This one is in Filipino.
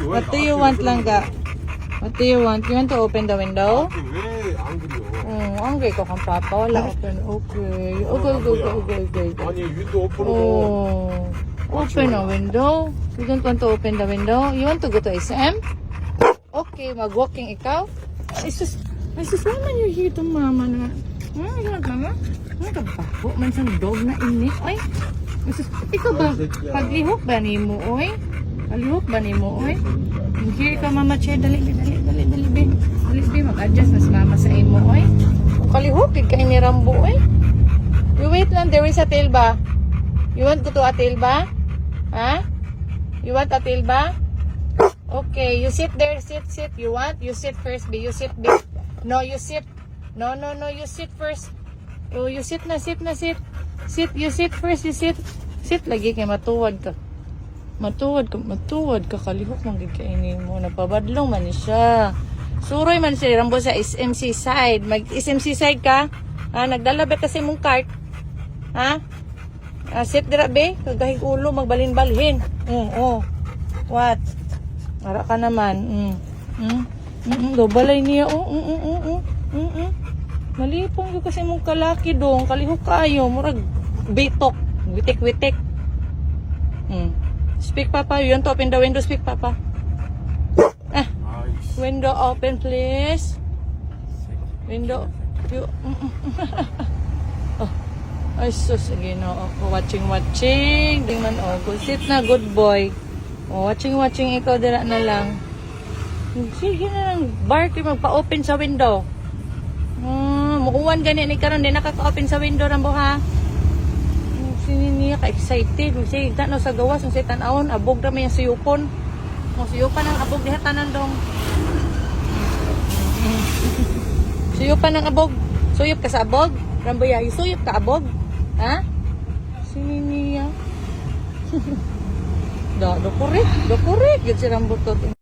What do you want lang ka? What do you want? You want to open the window? 왜안 그려? Angry ko kang papa. Wala open. Okay. Okay. 아니 윈도우 오픈으로 Oh. Open a window. You don't want to open the window? You want to go to SM? Okay, mag-walking ikaw? It's just naman you're here to mama na. You want mama? Ano ka ba? Man sang dog na init. Oy. Ikaw ba? Paglihok ba ni mo, oy? Paglihok ba ni mo, oy? Here ka mama chair. Dali, be. Dali, be. Mag-adjust na si mama sa imo, oy. Kalihok, ka ni Rambo, oy. You wait lang, there is a tail ba? You want to a tail ba? Huh? You want a tail ba? Okay, you sit there, sit. You want? You sit first, be. You sit, be. No, you sit. No, you sit first. Oh, you sit na. Sit, you sit first, you sit. Sit lagi kay matuwad ka. Matuwad ka. Kalihok man gikainin mo. Napabadlong man siya. Suroy man si Rambo sa SMC side. Mag-SMC side ka? Ha? Nagdala ba kasi mong cart? Ha? Sit dira be. Kagahig ulo. Magbalin-balhin. What? Ara ka naman. Dobalay niya. Malipong yung kasi mong kalaki dong. Kalihok kayo. Murag bitok. Witik. Speak papa. You want to open the window? Speak papa. Window open please. Window. You. Oh. Ay sus. Sige no. Watching. Dingman good. Sit na good boy. Watching. Ikaw dira na lang. Sige na lang. Bark magpa-open sa window. Mukuwan gani ni karon di nakaka-open sa window Rambo ha. Niya ka-excited. Sige, no sa gawas, no sa tanawon, abog na may suyupon. Suyupan ang abog diha tanan dong. Suyupan ang abog. Suyop ka sa abog? Rambo ya, suyop ka abog? Ha? Niya. Do correct. Yun si Rambo to.